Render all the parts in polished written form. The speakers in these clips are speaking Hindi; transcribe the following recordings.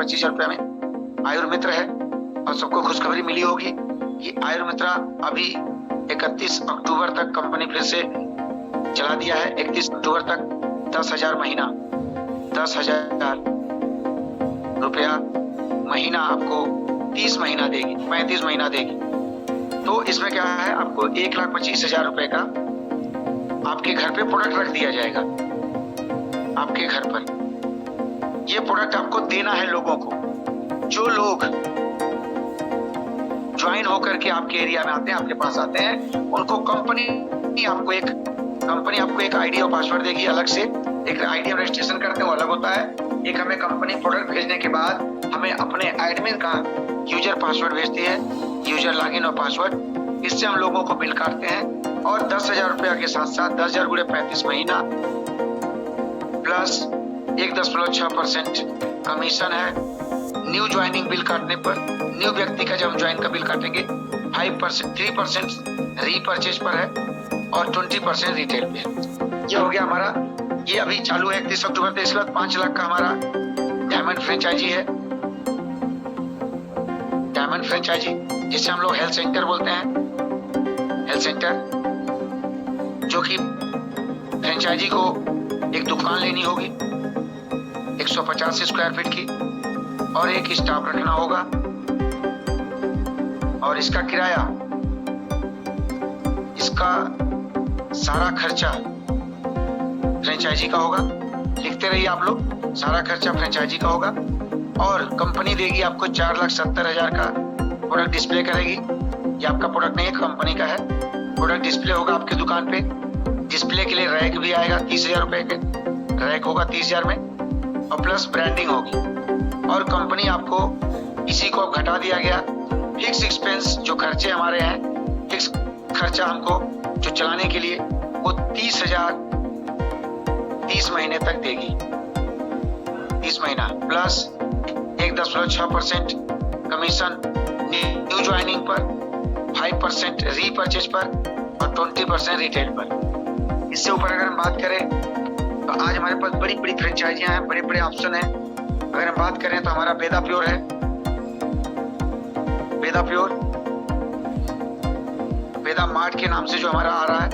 1,25,000 रुपये में आयुर्मित्र है। और सबको खुशखबरी मिली होगी कि आयुर्मित्रा अभी 31 अक्टूबर तक कंपनी फिर से चला दिया है। 31 अक्टूबर तक 10,000 महीना, 10,000 रुपया महीना आपको 30 महीना देगी, 35 महीना देगी। तो इसमें क्या है, आपको 1,25,000 रुपए का आपके घर पे प्रोडक्ट रख दिया जाएगा। आपके घर पर ये प्रोडक्ट आपको देना है लोगों को। जो लोग ज्वाइन होकर के आपके एरिया में आते हैं, आपके पास आते हैं, उनको कंपनी आपको एक आईडी और पासवर्ड देगी अलग से। एक आईडी हम रजिस्ट्रेशन करते हैं वो अलग होता है। एक हमें कंपनी प्रोडक्ट भेजने के बाद हमें अपने एडमिन का यूजर पासवर्ड भेजती है, यूजर लॉगिन और पासवर्ड। इससे हम लोगों को बिल काटते हैं और 10,000 रुपया के साथ साथ 10,000 गुणे 35 महीना प्लस 1.6% कमीशन है। न्यू ज्वाइनिंग बिल काटने पर, न्यू व्यक्ति का जब हम ज्वाइन का बिल काटेंगे 5%, 3% रीपरचेज पर है और 20% रिटेल पे। ये हो गया हमारा, ये अभी चालू है 31 अक्टूबर से। इसके बाद 5 लाख का हमारा डायमंड फ्रेंचाइजी है। डायमंड फ्रेंचाइजी जिसे हम लोग हेल्थ सेंटर बोलते हैं। हेल्थ सेंटर जो कि फ्रेंचाइजी को एक दुकान लेनी होगी 150 स्क्वायर फीट की और एक स्टाफ रखना होगा और इसका किराया, इसका सारा खर्चा फ्रेंचाइजी का होगा। लिखते रहिए आप लोग, सारा खर्चा फ्रेंचाइजी का होगा। और कंपनी देगी आपको 4,70,000 का प्रोडक्ट डिस्प्ले करेगी। ये आपका प्रोडक्ट नहीं है, कंपनी का है। प्रोडक्ट डिस्प्ले होगा आपकी दुकान पे। डिस्प्ले के लिए रैक भी आएगा 30,000 रुपए के, रैक होगा 30,000 में और प्लस ब्रांडिंग होगी। और कंपनी आपको इसी को घटा दिया गया, फिक्स एक्सपेंस जो खर्चे हमारे हैं, फिक्स खर्चा हमको जो चलाने के लिए वो 30,000 30 महीने तक देगी। 30 महीना प्लस 1.6% कमीशन न्यू ज्वाइनिंग पर, 5% रीपरचेज पर और 20% रिटेल पर। इससे ऊपर अगर हम बात करें तो आज हमारे पास बड़ी बड़ी फ्रेंचाइजियां हैं, बड़े बड़े ऑप्शन हैं। अगर हम बात करें तो हमारा वेदा प्योर है। वेदा प्योर, वेदा मार्ट के नाम से जो हमारा आ रहा है,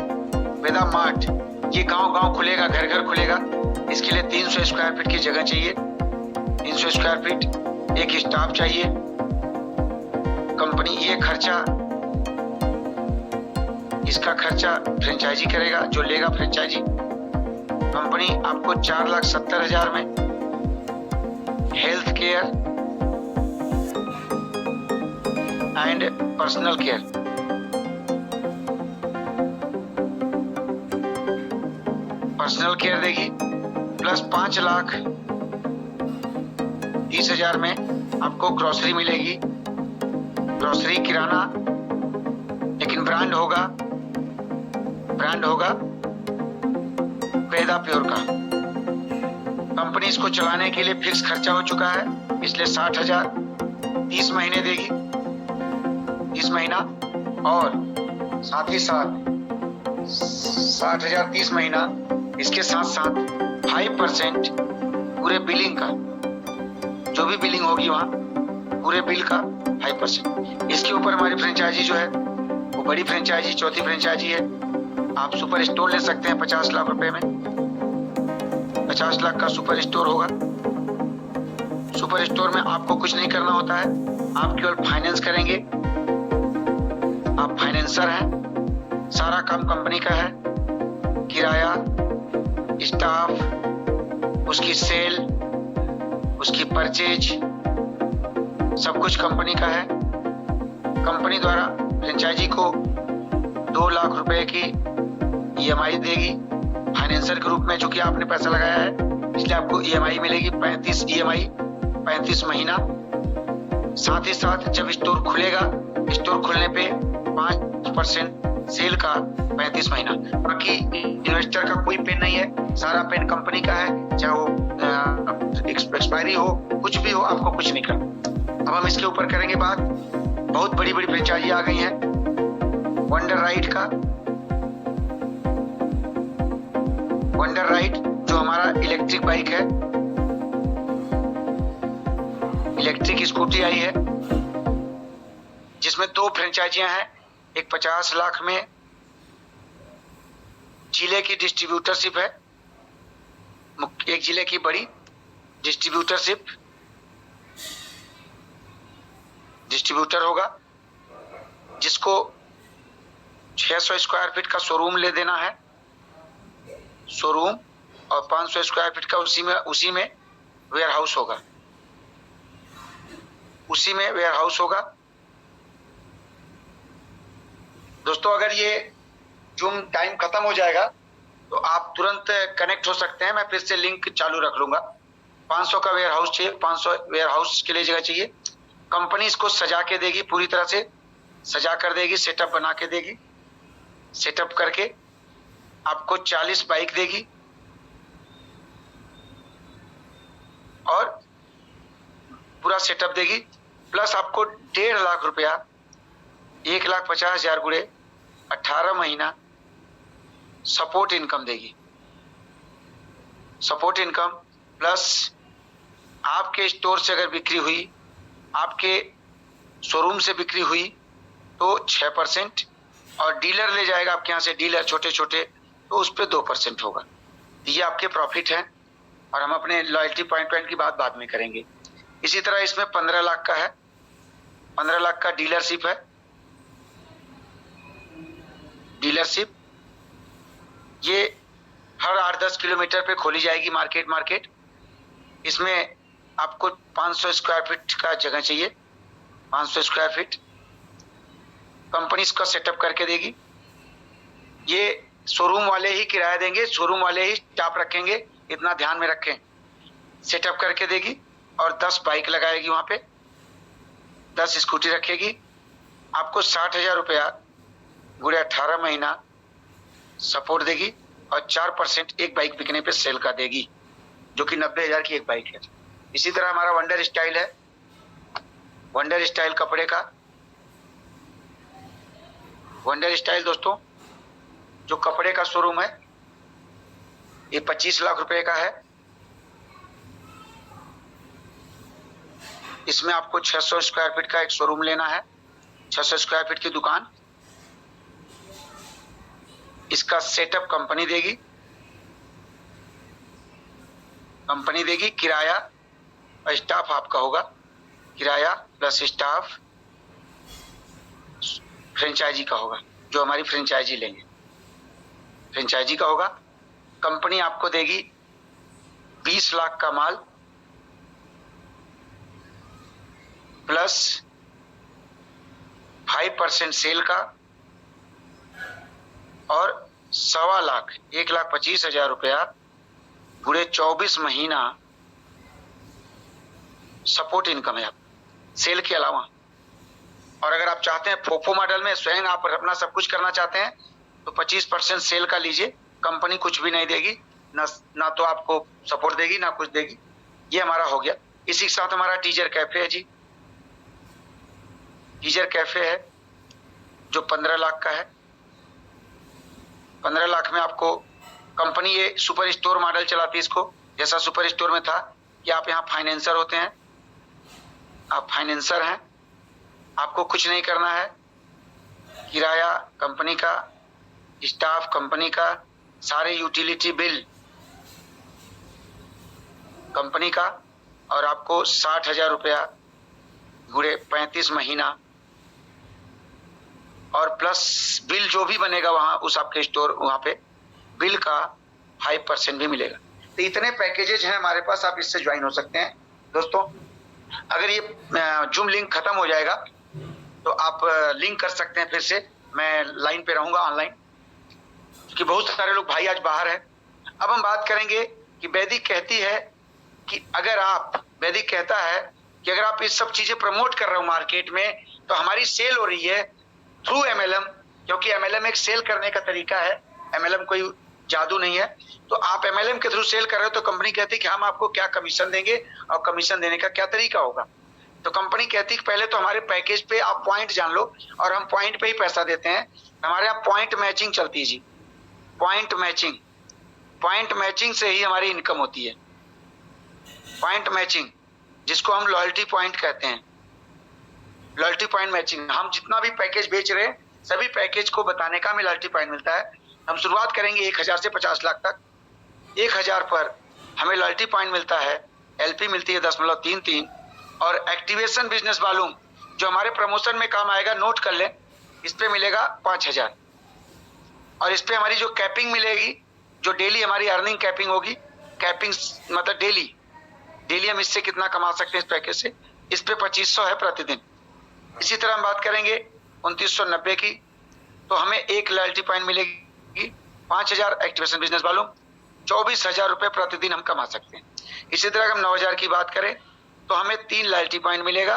वेदा मार्ट, ये गांव-गांव खुलेगा, घर घर खुलेगा। इसके लिए 300 स्क्वायर फीट की जगह चाहिए, 300 स्क्वायर फीट, एक स्टाफ चाहिए। कंपनी ये खर्चा, इसका खर्चा फ्रेंचाइजी करेगा, जो लेगा फ्रेंचाइजी। कंपनी आपको 4,70,000 में health care and personal care, personal care देगी। प्लस 5,30,000 में आपको ग्रोसरी मिलेगी, ग्रोसरी किराना, लेकिन ब्रांड होगा वेदा प्योर का। कंपनी इसको चलाने के लिए फिक्स खर्चा हो चुका है, इसलिए 60,000 30 महीने देगी, 30 महीना। और साथ ही साथ 60,000 30 महीना, इसके साथ साथ 5% पूरे बिलिंग का, जो भी बिलिंग होगी वहाँ पूरे बिल का 5%। इसके ऊपर हमारी फ्रेंचाइजी जो है वो बड़ी फ्रेंचाइजी, चौथी फ्रेंचाइजी है। आप सुपर स्टोर ले सकते हैं 50 लाख रुपए में, 50 लाख का सुपर स्टोर होगा। सुपर स्टोर में आपको कुछ नहीं करना होता है, आप केवल फाइनेंस करेंगे। आप फाइनेंसर हैं, सारा काम कंपनी का है। किराया, स्टाफ, उसकी सेल, उसकी परचेज, सब कुछ कंपनी का है। कंपनी द्वारा फ्रेंचाइजी को 2 लाख रुपए की EMI देगी फाइनेंसर के रूप में, जो कि आपने पैसा लगाया है, इसलिए आपको EMI मिलेगी 35 EMI, 35 महीना। साथ ही साथ जब स्टोर खुलेगा, स्टोर खुलने पे 5% सेल का 35 महीना। बाकी इन्वेस्टर का कोई पेन नहीं है, सारा पेन कंपनी का है, चाहे वो एक्सपायरी हो, कुछ भी हो, आपको कुछ नहीं करना। अब हम इसके ऊपर करेंगे बात। बहुत बड़ी बड़ी फ्रेंचाइजी आ गई हैं। वंडर राइड का, वंडर राइड जो हमारा इलेक्ट्रिक बाइक है, इलेक्ट्रिक स्कूटी आई है, जिसमें 2 फ्रेंचाइजियां हैं। एक 50 लाख में जिले की डिस्ट्रीब्यूटरशिप है, एक जिले की बड़ी डिस्ट्रीब्यूटर होगा, जिसको 600 स्क्वायर फीट का शोरूम ले देना है, शोरूम, और 500 स्क्वायर फीट का उसी में वेयर हाउस होगा, दोस्तों अगर ये जूम टाइम खत्म हो जाएगा तो आप तुरंत कनेक्ट हो सकते हैं, मैं फिर से लिंक चालू रख लूंगा। 500 का वेयर हाउस चाहिए, 500 वेयर हाउस के लिए जगह चाहिए। कंपनी इसको सजा के देगी, पूरी तरह से सजा कर देगी, सेटअप बना के देगी, सेटअप करके आपको 40 बाइक देगी और पूरा सेटअप देगी, प्लस आपको 1.5 लाख रुपया, 1,50,000 गुणे 18 महीना सपोर्ट इनकम देगी। सपोर्ट इनकम प्लस आपके स्टोर से अगर बिक्री हुई, आपके शोरूम से बिक्री हुई तो 6%, और डीलर ले जाएगा आपके यहाँ से, डीलर छोटे छोटे, तो उस पर 2% होगा। ये आपके प्रॉफिट हैं, और हम अपने लॉयल्टी पॉइंट की बात बाद में करेंगे। इसी तरह इसमें 15 लाख का है, 15 लाख का डीलरशिप है। डीलरशिप ये हर 8-10 किलोमीटर पे खोली जाएगी मार्केट। इसमें आपको 500 स्क्वायर फीट का जगह चाहिए, 500 स्क्वायर फीट कंपनी इसका सेटअप करके देगी। ये शोरूम वाले ही किराया देंगे, शोरूम वाले ही स्टाफ रखेंगे, इतना ध्यान में रखें। सेटअप करके देगी और 10 बाइक लगाएगी, वहां पे 10 स्कूटी रखेगी। आपको 60,000 रुपया गुणे 18 महीना सपोर्ट देगी, और 4% एक बाइक बिकने पे सेल का देगी, जो कि 90,000 की एक बाइक है। इसी तरह हमारा वंडर स्टाइल है, वंडर स्टाइल कपड़े का। वंडर स्टाइल दोस्तों जो कपड़े का शोरूम है, ये 25 लाख रुपए का है। इसमें आपको 600 स्क्वायर फीट का एक शोरूम लेना है, 600 स्क्वायर फीट की दुकान। इसका सेटअप कंपनी देगी, किराया और स्टाफ आपका होगा, किराया प्लस स्टाफ फ्रेंचाइजी का होगा, जो हमारी फ्रेंचाइजी लेंगे, फ्रेंचाइजी का होगा। कंपनी आपको देगी 20 लाख का माल प्लस 5% सेल का, और 1.25 लाख, 1,25,000 रुपया गुणे 24 महीना सपोर्ट इनकम है आप सेल के अलावा। और अगर आप चाहते हैं फोफो मॉडल में स्वयं आप अपना सब कुछ करना चाहते हैं तो 25% सेल का लीजिए, कंपनी कुछ भी नहीं देगी, ना तो आपको सपोर्ट देगी ना कुछ देगी। ये हमारा हो गया। इसी के साथ हमारा टीजर कैफे है जी, टीजर कैफे है जो 15 लाख का है। 15 लाख में आपको कंपनी ये सुपर स्टोर मॉडल चलाती है इसको, जैसा सुपर स्टोर में था कि आप यहाँ फाइनेंसर होते हैं, आप फाइनेंसर हैं, आपको कुछ नहीं करना है, किराया कंपनी का, स्टाफ कंपनी का, सारे यूटिलिटी बिल कंपनी का, और आपको 60,000 रुपया गुणे 35 महीना, और प्लस बिल जो भी बनेगा वहां उस आपके स्टोर वहां पे बिल का 5% भी मिलेगा। तो इतने पैकेजेज हैं हमारे पास, आप इससे ज्वाइन हो सकते हैं दोस्तों। अगर ये जूम लिंक खत्म हो जाएगा तो आप लिंक कर सकते हैं फिर से, मैं लाइन पे रहूंगा ऑनलाइन, क्योंकि बहुत सारे लोग भाई आज बाहर हैं। अब हम बात करेंगे कि वैदिक कहती है कि वैदिक कहता है कि अगर आप ये सब चीजें प्रमोट कर रहे हो मार्केट में तो हमारी सेल हो रही है थ्रू MLM, क्योंकि MLM एक सेल करने का तरीका है, MLM कोई जादू नहीं है। तो आप MLM के थ्रू सेल कर रहे हो तो कंपनी कहती है कि हम आपको क्या कमीशन देंगे और कमीशन देने का क्या तरीका होगा। तो कंपनी कहती है कि पहले तो हमारे पैकेज पे आप पॉइंट जान लो, और हम पॉइंट पे ही पैसा देते हैं। हमारे यहाँ पॉइंट मैचिंग चलती है जी, पॉइंट मैचिंग से ही हमारी इनकम होती है। पॉइंट मैचिंग जिसको हम लॉयल्टी पॉइंट कहते हैं। लॉयल्टी पॉइंट मैचिंग, हम जितना भी पैकेज बेच रहे हैं सभी पैकेज को बताने का हमें लॉयल्टी पॉइंट मिलता है। हम शुरुआत करेंगे 1000 से 50 लाख तक। 1000 पर हमें लॉयल्टी पॉइंट मिलता है, एलपी मिलती है 10.33 और एक्टिवेशन बिजनेस वॉल्यूम जो हमारे प्रमोशन में काम आएगा, नोट कर लें, इस पे मिलेगा 5000 और इस पे हमारी जो कैपिंग मिलेगी, जो डेली हमारी अर्निंग कैपिंग होगी, कैपिंग मतलब डेली हम इससे कितना कमा सकते हैं इस पैकेज से, इस पे 2500 है प्रतिदिन। इसी तरह हम बात करेंगे 2990 की, तो हमें एक लॉयल्टी पॉइंट मिलेगी, 5000 एक्टिवेशन बिजनेस वॉल्यूम, 24,000 रुपए प्रतिदिन हम कमा सकते हैं। इसी तरह हम 9000 की बात करें तो हमें 3 लॉयल्टी पॉइंट मिलेगा,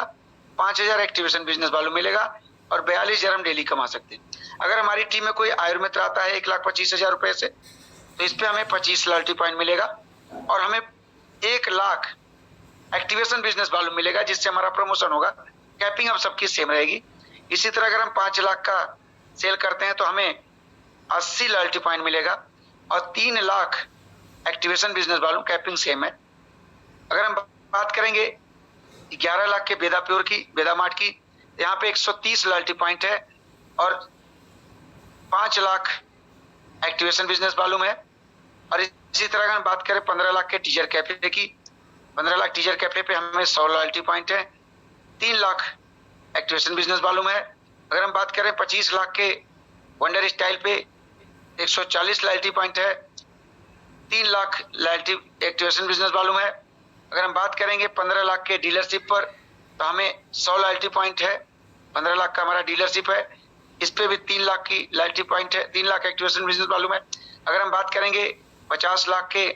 5000 एक्टिवेशन बिजनेस वॉल्यूम मिलेगा और 42,000 हम डेली कमा सकते हैं। अगर हमारी टीम में कोई आयुर्मित्र आता है 1,25,000 रुपए से, तो इस पे हमें 25 लॉयल्टी पॉइंट मिलेगा और हमें 1 लाख एक्टिवेशन बिजनेस वॉल्यूम मिलेगा, जिससे हमारा प्रमोशन होगा। कैपिंग अब सबकी सेम रहेगी। इसी तरह अगर हम 5 लाख का सेल करते हैं तो हमें 80 लॉयल्टी पॉइंट मिलेगा और 3 lakh activation business volume, capping same है। अगर हम बात करेंगे 11 लाख के बेदा प्योर की, बेदा मार्ट की, यहाँ पे 130 लॉयल्टी पॉइंट है और 5 लाख एक्टिवेशन बिजनेस वॉल्यूम है। और इसी तरह अगर हम बात करें 15 लाख के टीजर कैफे की, 15 लाख टीजर कैफे पे हमें 100 लॉयल्टी पॉइंट है, 3 लाख एक्टिवेशन बिजनेस वॉल्यूम है। अगर हम बात करें 25 लाख के वंडर स्टाइल पे 140 लॉयल्टी पॉइंट है, 3 lakh loyalty activation business volume है। अगर हम बात करेंगे 15 लाख के डीलरशिप पर तो हमें 100 लॉयल्टी पॉइंट है, 15 लाख का हमारा डीलरशिप है, इस पे भी 3 लाख की लॉयल्टी पॉइंट है, 3 लाख एक्टिवेशन बिजनेस वॉल्यूम है। अगर हम बात करेंगे 50 लाख के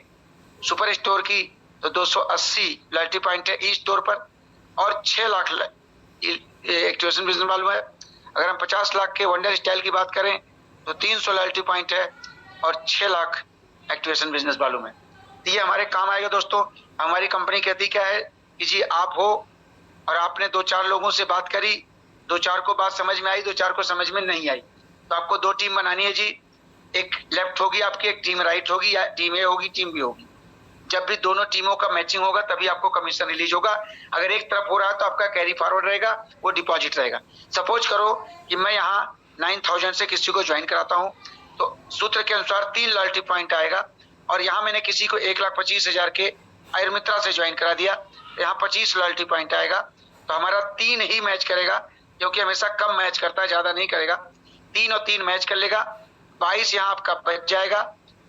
सुपर स्टोर की तो 280 लॉयल्टी पॉइंट है ई स्टोर पर और 6 लाख एक्टिवेशन बिजनेस वॉल्यूम है। अगर हम 50 लाख के वंडर स्टाइल की बात करें तो 300 लॉयल्टी पॉइंट है और 6 लाख एक्टिवेशन बिजनेस वॉल्यूम है। तो ये हमारे काम आएगा दोस्तों। हमारी कंपनी कहती क्या है कि जी आप हो और आपने 2-4 लोगों से बात करी, 2-4 को बात समझ में आई, 2-4 को समझ में नहीं आई, तो आपको 2 टीम बनानी है जी। एक लेफ्ट होगी आपकी, एक टीम राइट होगी, या टीम ए होगी, टीम बी होगी। जब भी दोनों टीमों का मैचिंग होगा तभी आपको कमीशन रिलीज होगा। अगर एक तरफ हो रहा है तो आपका कैरी फॉरवर्ड रहेगा, वो डिपॉजिट रहेगा। सपोज करो कि मैं यहाँ 9000 से किसी को ज्वाइन कराता हूँ तो सूत्र के अनुसार 3 लॉयल्टी पॉइंट आएगा और यहाँ मैंने किसी को 1,25,000 के आयुर्मित्रा से ज्वाइन करा दिया, यहाँ 25 लॉयल्टी पॉइंट आएगा। तो हमारा 3 ही मैच करेगा, क्योंकि हमेशा कम मैच करता है, ज्यादा नहीं करेगा। 3 और 3 मैच कर लेगा, 22 यहाँ आपका बच जाएगा,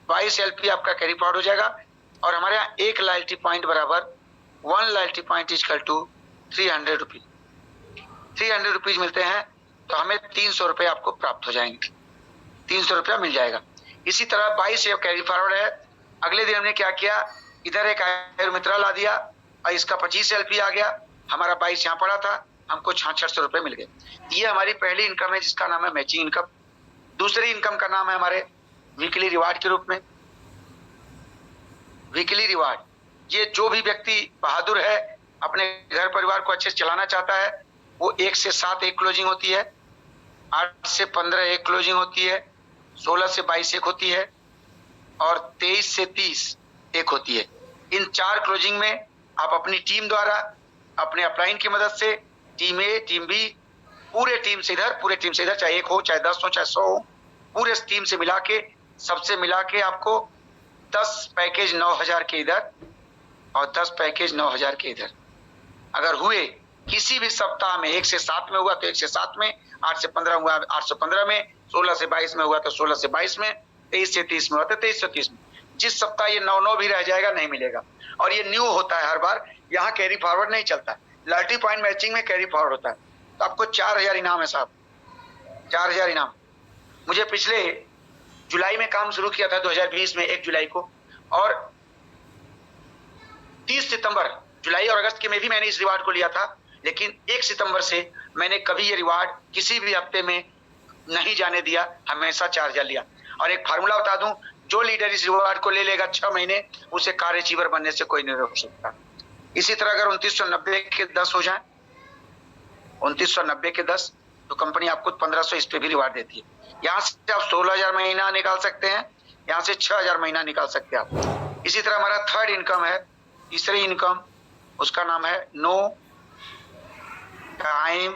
22 एलपी आपका कैरी फॉरवर्ड हो जाएगा और हमारे यहाँ 1 लॉयल्टी पॉइंट बराबर 1 loyalty point equal to 300 rupees. 300 rupees मिलते हैं तो हमें 300 रुपये आपको प्राप्त हो जाएंगे, 300 रुपया मिल जाएगा। इसी तरह 22 कैरी फॉरवर्ड है। अगले दिन हमने क्या किया, इधर एक आयुर्मित्रा ला दिया और इसका 25 एलपी आ गया, हमारा 22 यहाँ पड़ा था, हमको 600 रुपये मिल गए। ये हमारी पहली इनकम है जिसका नाम है मैचिंग इनकम। दूसरी इनकम का नाम है हमारे वीकली रिवार्ड के रूप में। वीकली रिवार्ड, ये जो भी व्यक्ति बहादुर है, अपने घर परिवार को अच्छे से चलाना चाहता है, वो 1 से 7 एक क्लोजिंग होती है, 8 से 15 एक क्लोजिंग होती है, 16 से 22 एक होती है और 23 से 30 एक होती है। इन 4 क्लोजिंग में आप अपनी टीम द्वारा, अपने अपलाइन की मदद से, टीम ए, टीम बी, पूरे टीम से इधर, चाहे 1 हो, चाहे 10 हो, चाहे 100 हो, पूरे टीम से मिला के, सबसे मिला के आपको 10 पैकेज 9000 के इधर और 10 पैकेज 9000 के इधर अगर हुए किसी भी सप्ताह में, 1 से 7 में हुआ तो 1 से 7 में, 8 से 15 हुआ 815 में, 16 से 22 में हुआ तो 16 से 22 में, 23 से 30 में हुआ तो 23 से 30 में। जिस सप्ताह ये 9 भी रह जाएगा नहीं मिलेगा और ये न्यू होता है हर बार। यहाँ कैरी फॉरवर्ड नहीं चलता, लॉयल्टी पॉइंट मैचिंग में कैरी फॉरवर्ड होता है। तो आपको 4000 इनाम है साहब, 4000 इनाम। मुझे पिछले जुलाई में काम शुरू किया था 2020 में 1 जुलाई को और 30 सितंबर, जुलाई और अगस्त के में भी मैंने इस रिवार्ड को लिया था, लेकिन 1 सितंबर से मैंने कभी ये रिवार्ड किसी भी हफ्ते में नहीं जाने दिया, हमेशा 4000 लिया। और एक फार्मूला बता दूं, जो लीडर इस रिवार्ड को ले लेगा 6 महीने, उसे कार अचीवर बनने से कोई नहीं रोक सकता। इसी तरह अगर 2990 के 10 हो जाए, 2990 के 10, तो कंपनी आपको 1500 इस पे भी रिवार्ड देती है। यहाँ से आप 16000 महीना निकाल सकते हैं, यहाँ से 6000 महीना निकाल सकते हैं आप। इसी तरह हमारा थर्ड इनकम है, तीसरी इनकम उसका नाम है नो टाइम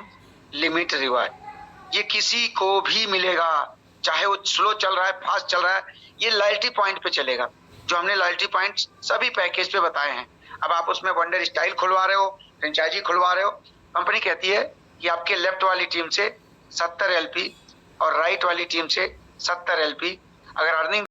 लिमिट रिवार्ड। ये किसी को भी मिलेगा, चाहे वो स्लो चल रहा है, फास्ट चल रहा है, ये लॉयल्टी पॉइंट पे चलेगा, जो हमने लॉयल्टी पॉइंट सभी पैकेज पे बताए हैं। अब आप उसमें वंडर स्टाइल खुलवा रहे हो, फ्रेंचाइजी खुलवा रहे हो, कंपनी कहती है कि आपके लेफ्ट वाली टीम से 70 LP और राइट वाली टीम से 70 LP अगर अर्निंग